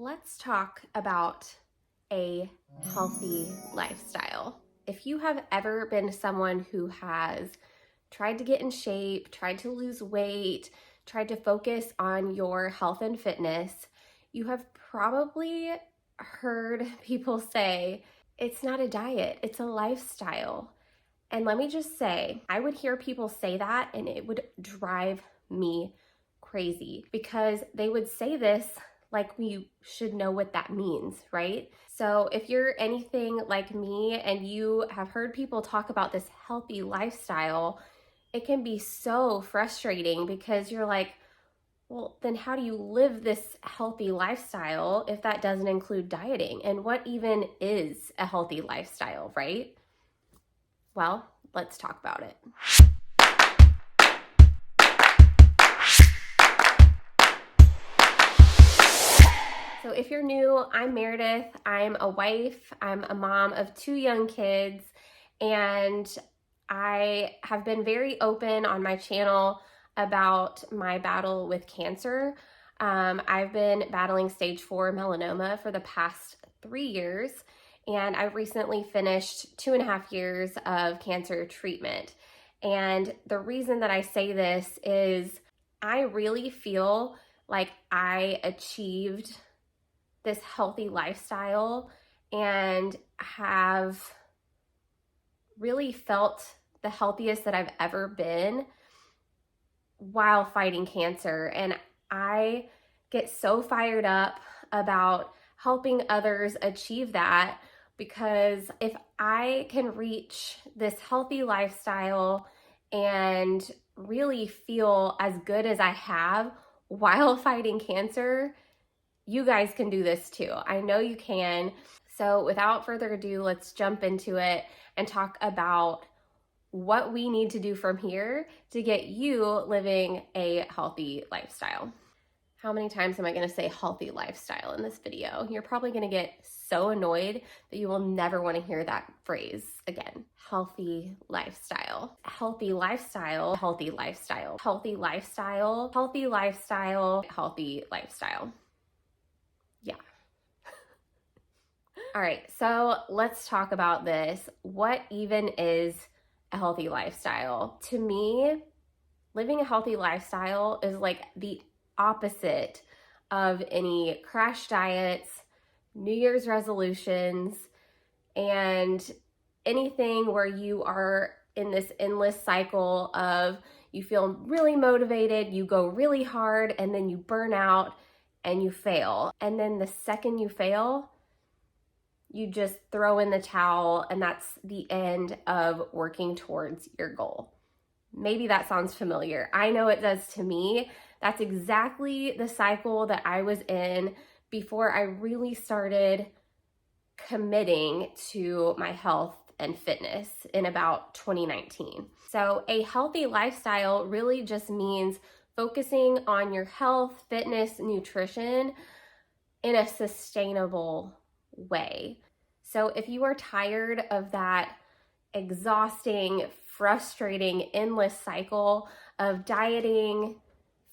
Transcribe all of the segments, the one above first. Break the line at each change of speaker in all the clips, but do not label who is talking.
Let's talk about a healthy lifestyle. If you have ever been someone who has tried to get in shape, tried to lose weight, tried to focus on your health and fitness, you have probably heard people say, it's not a diet, it's a lifestyle. And let me just say, I would hear people say that and it would drive me crazy because they would say this like we should know what that means, right? So if you're anything like me and you have heard people talk about this healthy lifestyle, it can be so frustrating because you're like, well, then how do you live this healthy lifestyle if that doesn't include dieting? And what even is a healthy lifestyle, right? Well, let's talk about it. So if you're new, I'm Meredith. I'm a wife. I'm a mom of 2 young kids, and I have been very open on my channel about my battle with cancer. I've been battling stage 4 melanoma for the past 3 years, and I recently finished 2.5 years of cancer treatment. And the reason that I say this is I really feel like I achieved this healthy lifestyle and have really felt the healthiest that I've ever been while fighting cancer. And I get so fired up about helping others achieve that, because if I can reach this healthy lifestyle and really feel as good as I have while fighting cancer, you guys can do this too. I know you can. So without further ado, let's jump into it and talk about what we need to do from here to get you living a healthy lifestyle. How many times am I going to say healthy lifestyle in this video? You're probably going to get so annoyed that you will never want to hear that phrase again. Healthy lifestyle, healthy lifestyle, healthy lifestyle, healthy lifestyle, healthy lifestyle, healthy lifestyle. Yeah. All right, so let's talk about this. What even is a healthy lifestyle? To me, living a healthy lifestyle is like the opposite of any crash diets, New Year's resolutions, and anything where you are in this endless cycle of you feel really motivated, you go really hard, and then you burn out and you fail. And then the second you fail, you just throw in the towel, and that's the end of working towards your goal. Maybe that sounds familiar. I know it does to me. That's exactly the cycle that I was in before I really started committing to my health and fitness in about 2019. So a healthy lifestyle really just means focusing on your health, fitness, nutrition in a sustainable way. So if you are tired of that exhausting, frustrating, endless cycle of dieting,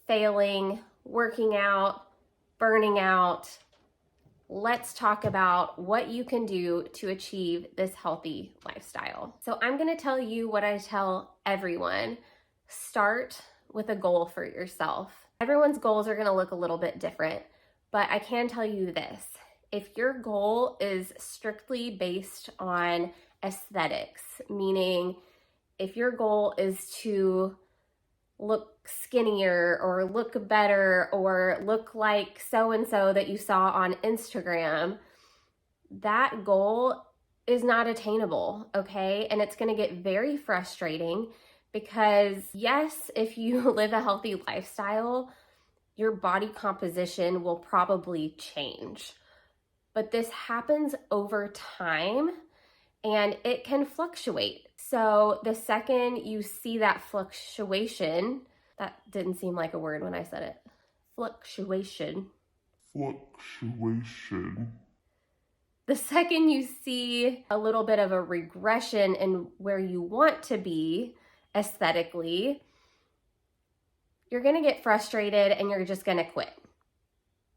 failing, working out, burning out, let's talk about what you can do to achieve this healthy lifestyle. So I'm going to tell you what I tell everyone. Start with a goal for yourself. Everyone's goals are going to look a little bit different, but I can tell you this. If your goal is strictly based on aesthetics, meaning if your goal is to look skinnier or look better or look like so-and-so that you saw on Instagram, that goal is not attainable, okay? And it's going to get very frustrating because yes, if you live a healthy lifestyle, your body composition will probably change. But this happens over time and it can fluctuate. So the second you see that fluctuation, that didn't seem like a word when I said it. Fluctuation. The second you see a little bit of a regression in where you want to be aesthetically, you're going to get frustrated and you're just going to quit.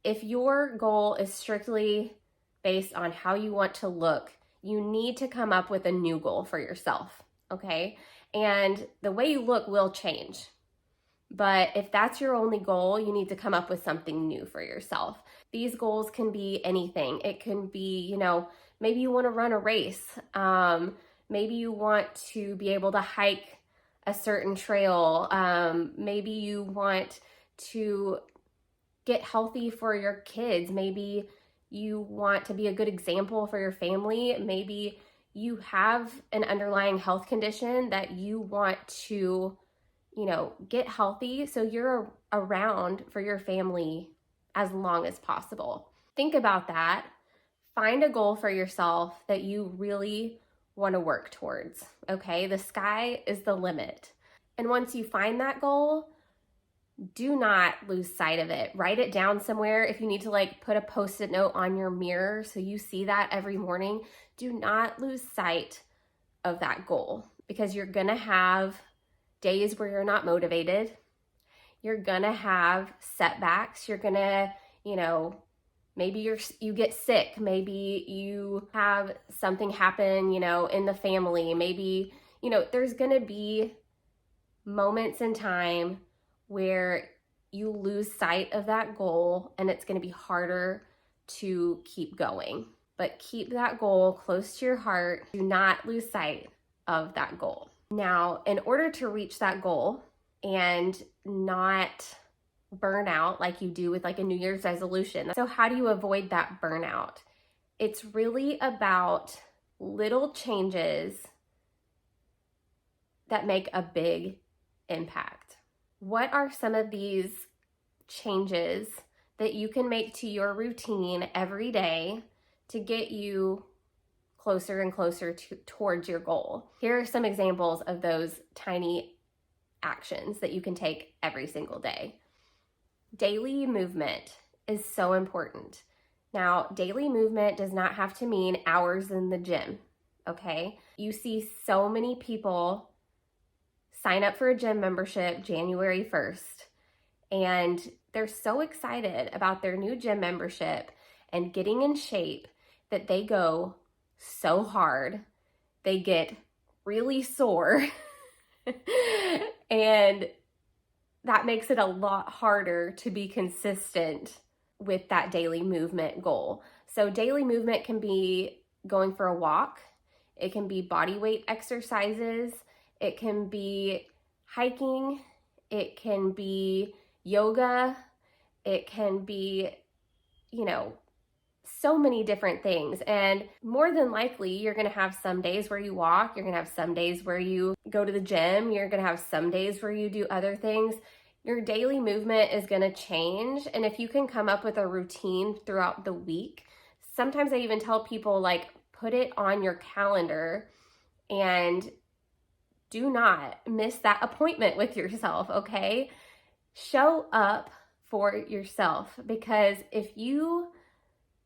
if your goal is strictly based on how you want to look, you need to come up with a new goal for yourself, okay? And the way you look will change. But if that's your only goal, you need to come up with something new for yourself. These goals can be anything. It can be, maybe you want to run a race. Maybe you want to be able to hike a certain trail. Maybe you want to get healthy for your kids. Maybe you want to be a good example for your family. Maybe you have an underlying health condition that you want to, get healthy so you're around for your family as long as possible. Think about that. Find a goal for yourself that you really want to work towards, okay? The sky is the limit. And once you find that goal, do not lose sight of it. Write it down somewhere. If you need to put a Post-it note on your mirror so you see that every morning, do not lose sight of that goal, because you're gonna have days where you're not motivated. You're gonna have setbacks. You're gonna, maybe you get sick. Maybe you have something happen, in the family. Maybe, there's gonna be moments in time where you lose sight of that goal and it's going to be harder to keep going. But keep that goal close to your heart. Do not lose sight of that goal. Now, in order to reach that goal and not burn out like you do with a New Year's resolution, so how do you avoid that burnout? It's really about little changes that make a big impact. What are some of these changes that you can make to your routine every day to get you closer and closer towards your goal? Here are some examples of those tiny actions that you can take every single day. Daily movement is so important. Now, daily movement does not have to mean hours in the gym, okay? You see so many people sign up for a gym membership January 1st, and they're so excited about their new gym membership and getting in shape that they go so hard, they get really sore, and that makes it a lot harder to be consistent with that daily movement goal. So daily movement can be going for a walk, it can be body weight exercises, it can be hiking, it can be yoga, it can be, so many different things. And more than likely, you're gonna have some days where you walk, you're gonna have some days where you go to the gym, you're gonna have some days where you do other things. Your daily movement is gonna change. And if you can come up with a routine throughout the week, sometimes I even tell people put it on your calendar and do not miss that appointment with yourself, okay? Show up for yourself, because if you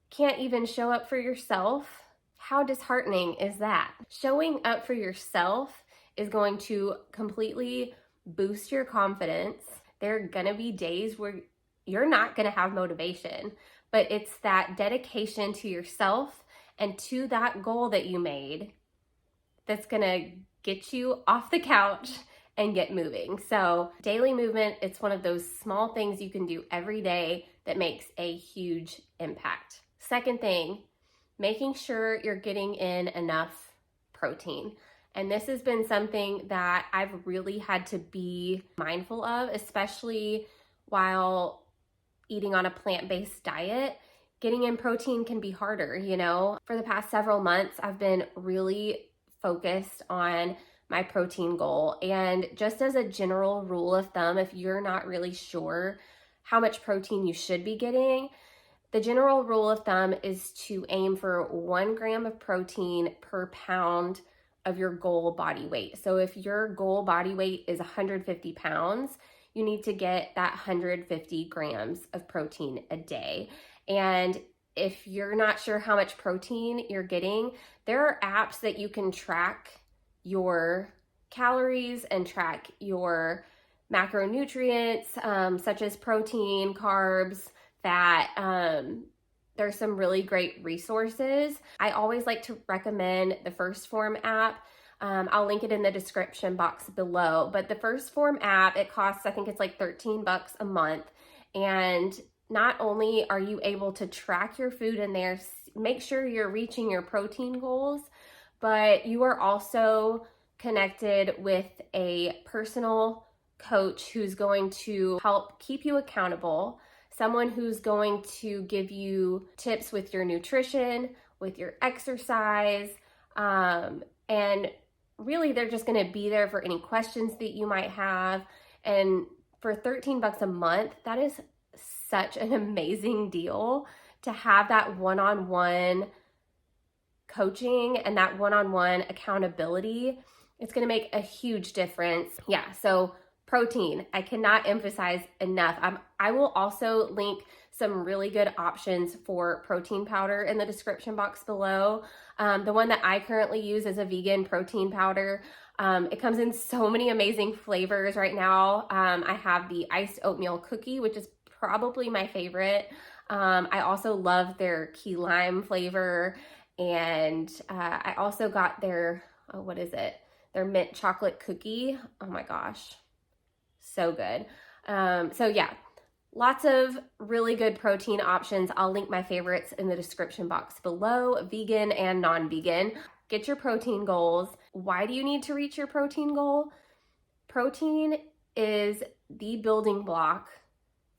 can't even show up for yourself, how disheartening is that? Showing up for yourself is going to completely boost your confidence. There are gonna be days where you're not gonna have motivation, but it's that dedication to yourself and to that goal that you made that's gonna get you off the couch and get moving. So daily movement, it's one of those small things you can do every day that makes a huge impact. Second thing, making sure you're getting in enough protein. And this has been something that I've really had to be mindful of, especially while eating on a plant-based diet. Getting in protein can be harder, For the past several months, I've been really focused on my protein goal. And just as a general rule of thumb, if you're not really sure how much protein you should be getting, the general rule of thumb is to aim for 1 gram of protein per pound of your goal body weight. So if your goal body weight is 150 pounds, you need to get that 150 grams of protein a day. And if you're not sure how much protein you're getting, there are apps that you can track your calories and track your macronutrients, such as protein, carbs, that there's some really great resources. I always like to recommend the Phorm app. I'll link it in the description box below. But the Phorm app, it costs, I think it's like $13 a month. And not only are you able to track your food in there, make sure you're reaching your protein goals, but you are also connected with a personal coach who's going to help keep you accountable, someone who's going to give you tips with your nutrition, with your exercise, and really they're just going to be there for any questions that you might have. And for $13 a month, that is such an amazing deal to have that one-on-one coaching and that one-on-one accountability. It's going to make a huge difference. Yeah, so protein, I cannot emphasize enough. I will also link some really good options for protein powder in the description box below. The one that I currently use is a vegan protein powder. It comes in so many amazing flavors right now. I have the iced oatmeal cookie, which is probably my favorite. I also love their key lime flavor. And I also got their, what is it? Their mint chocolate cookie. Oh my gosh, so good. So yeah, lots of really good protein options. I'll link my favorites in the description box below, vegan and non-vegan. Get your protein goals. Why do you need to reach your protein goal? Protein is the building block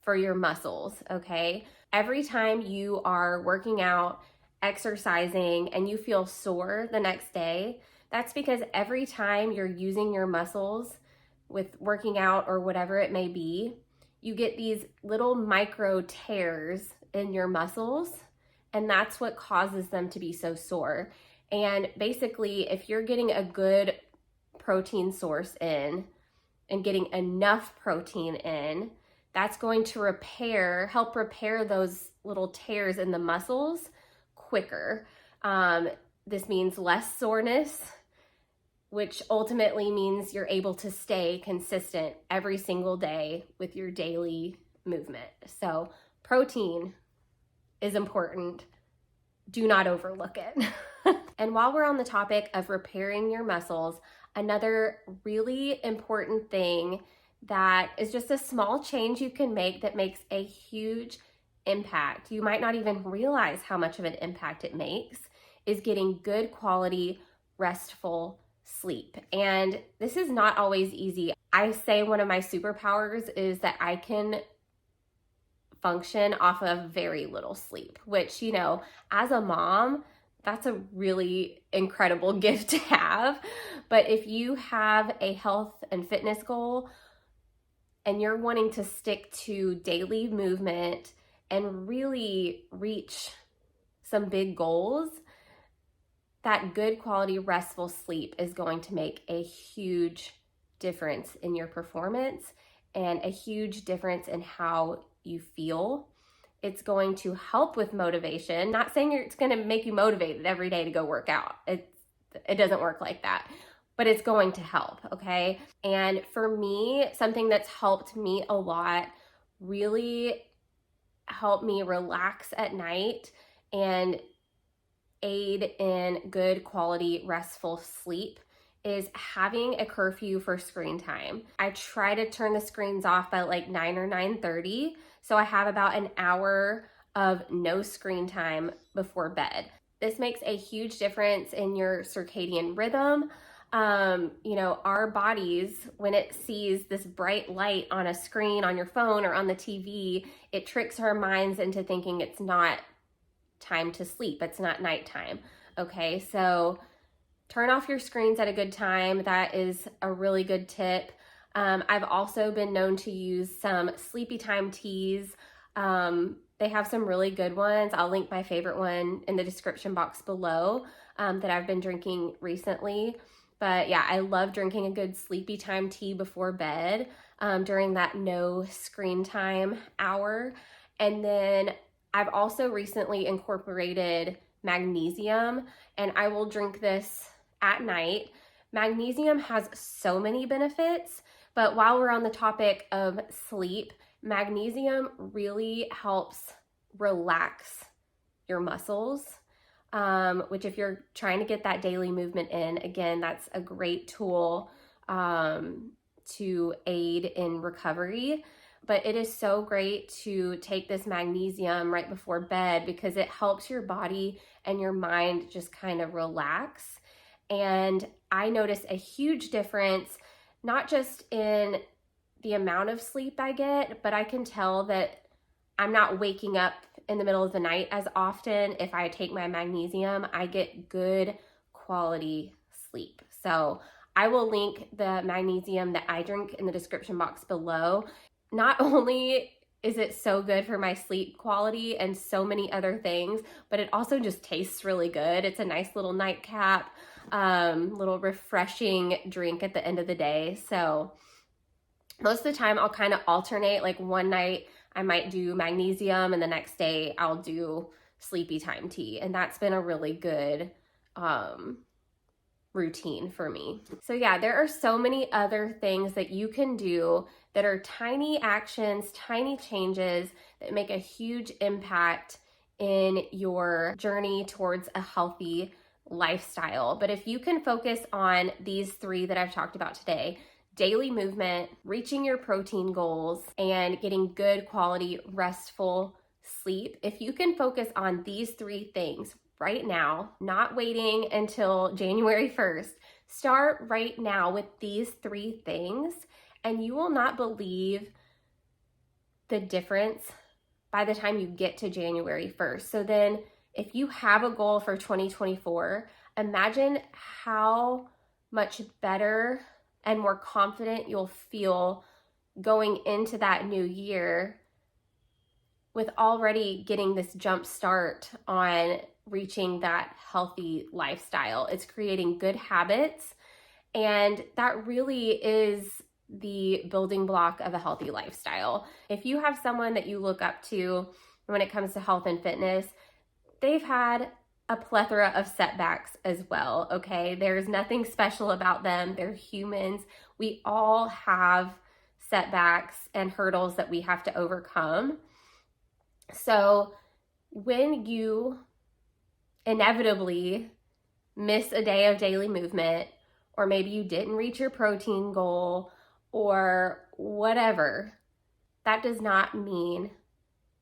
for your muscles, okay? Every time you are working out, exercising, and you feel sore the next day, that's because every time you're using your muscles with working out or whatever it may be, you get these little micro tears in your muscles, and that's what causes them to be so sore. And basically, if you're getting a good protein source in and getting enough protein in, that's going to help repair those little tears in the muscles quicker. This means less soreness, which ultimately means you're able to stay consistent every single day with your daily movement. So protein is important. Do not overlook it. And while we're on the topic of repairing your muscles, another really important thing that is just a small change you can make that makes a huge impact, you might not even realize how much of an impact it makes, is getting good quality, restful sleep. And this is not always easy. I say one of my superpowers is that I can function off of very little sleep, which, you know, as a mom, that's a really incredible gift to have. But if you have a health and fitness goal and you're wanting to stick to daily movement and really reach some big goals, that good quality restful sleep is going to make a huge difference in your performance and a huge difference in how you feel. It's going to help with motivation. Not saying it's going to make you motivated every day to go work out. It doesn't work like that, but it's going to help, okay? And for me, something that's helped me a lot, really helped me relax at night and aid in good quality restful sleep, is having a curfew for screen time. I try to turn the screens off by like 9 or 9:30, so I have about an hour of no screen time before bed. This makes a huge difference in your circadian rhythm. You know, our bodies, when it sees this bright light on a screen on your phone or on the TV, it tricks our minds into thinking it's not time to sleep. It's not nighttime. Okay, so turn off your screens at a good time. That is a really good tip. I've also been known to use some sleepy time teas. They have some really good ones. I'll link my favorite one in the description box below that I've been drinking recently. But yeah, I love drinking a good sleepy time tea before bed during that no screen time hour. And then I've also recently incorporated magnesium, and I will drink this at night. Magnesium has so many benefits, but while we're on the topic of sleep, Magnesium really helps relax your muscles, which if you're trying to get that daily movement in, again, that's a great tool to aid in recovery. But it is so great to take this magnesium right before bed because it helps your body and your mind just kind of relax. And I notice a huge difference, not just in the amount of sleep I get, but I can tell that I'm not waking up in the middle of the night as often. If I take my magnesium, I get good quality sleep. So I will link the magnesium that I drink in the description box below. Not only is it so good for my sleep quality and so many other things, but it also just tastes really good. It's a nice little nightcap, little refreshing drink at the end of the day. So most of the time I'll kind of alternate, like one night I might do magnesium and the next day I'll do sleepy time tea. And that's been a really good routine for me. So yeah, there are so many other things that you can do that are tiny actions, tiny changes that make a huge impact in your journey towards a healthy lifestyle. But if you can focus on these three that I've talked about today, daily movement, reaching your protein goals, and getting good quality, restful sleep, if you can focus on these three things right now, not waiting until January 1st, start right now with these three things, and you will not believe the difference by the time you get to January 1st. So then if you have a goal for 2024, imagine how much better and more confident you'll feel going into that new year with already getting this jump start on reaching that healthy lifestyle. It's creating good habits, and that really is the building block of a healthy lifestyle. If you have someone that you look up to when it comes to health and fitness, they've had a plethora of setbacks as well, okay? There's nothing special about them. They're humans. We all have setbacks and hurdles that we have to overcome. So when you inevitably miss a day of daily movement, or maybe you didn't reach your protein goal or whatever, that does not mean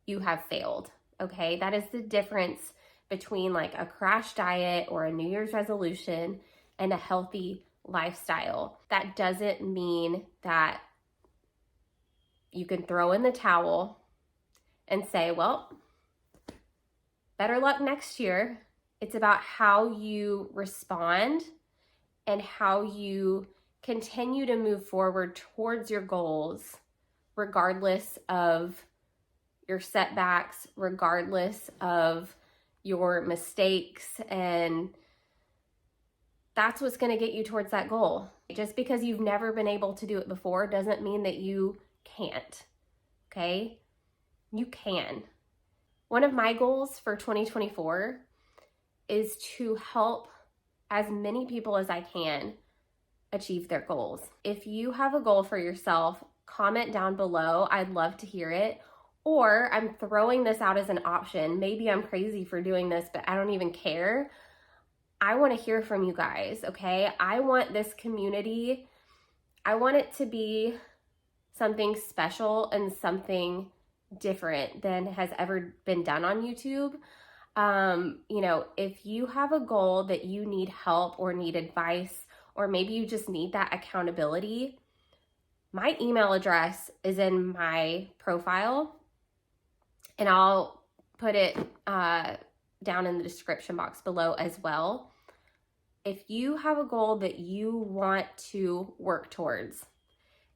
you have failed, okay? That is the difference between like a crash diet or a New Year's resolution and a healthy lifestyle. That doesn't mean that you can throw in the towel and say, well, better luck next year. It's about how you respond and how you continue to move forward towards your goals, regardless of your setbacks, regardless of your mistakes. And that's what's going to get you towards that goal. Just because you've never been able to do it before doesn't mean that you can't, okay? You can. One of my goals for 2024 is to help as many people as I can achieve their goals. If you have a goal for yourself, comment down below. I'd love to hear it. Or I'm throwing this out as an option. Maybe I'm crazy for doing this, but I don't even care. I want to hear from you guys, okay? I want this community, I want it to be something special and something different than has ever been done on YouTube. If you have a goal that you need help or need advice, or maybe you just need that accountability, my email address is in my profile, and I'll put it down in the description box below as well. If you have a goal that you want to work towards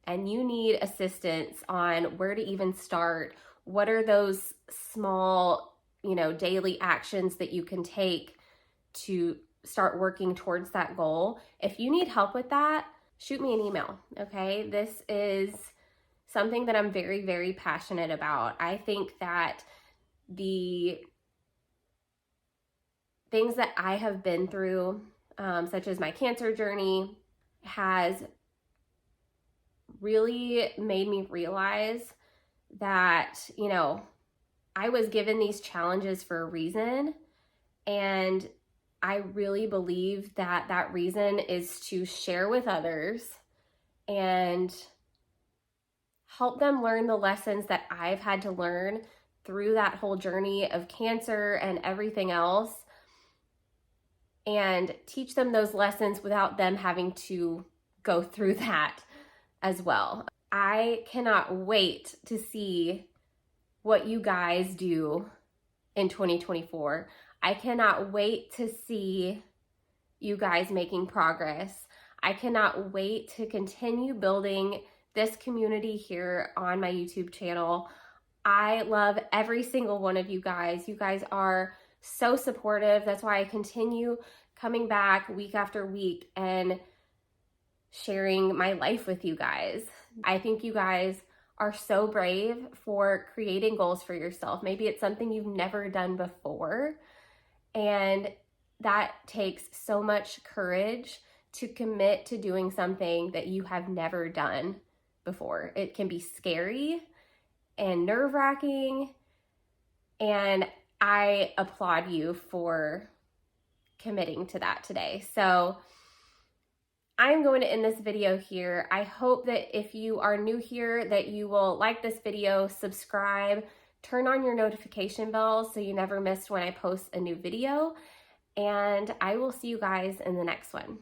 and you need assistance on where to even start, what are those small, daily actions that you can take to start working towards that goal? If you need help with that, shoot me an email, okay? This is something that I'm very, very passionate about. I think that the things that I have been through, such as my cancer journey, has really made me realize that, you know, I was given these challenges for a reason, and I really believe that that reason is to share with others and help them learn the lessons that I've had to learn through that whole journey of cancer and everything else, and teach them those lessons without them having to go through that as well. I cannot wait to see what you guys do in 2024. I cannot wait to see you guys making progress. I cannot wait to continue building this community here on my YouTube channel. I love every single one of you guys. You guys are so supportive. That's why I continue coming back week after week and sharing my life with you guys. I think you guys are so brave for creating goals for yourself. Maybe it's something you've never done before, and that takes so much courage to commit to doing something that you have never done before. It can be scary and nerve-wracking, and I applaud you for committing to that today. So I'm going to end this video here. I hope that if you are new here, that you will like this video, subscribe, turn on your notification bell so you never miss when I post a new video, and I will see you guys in the next one.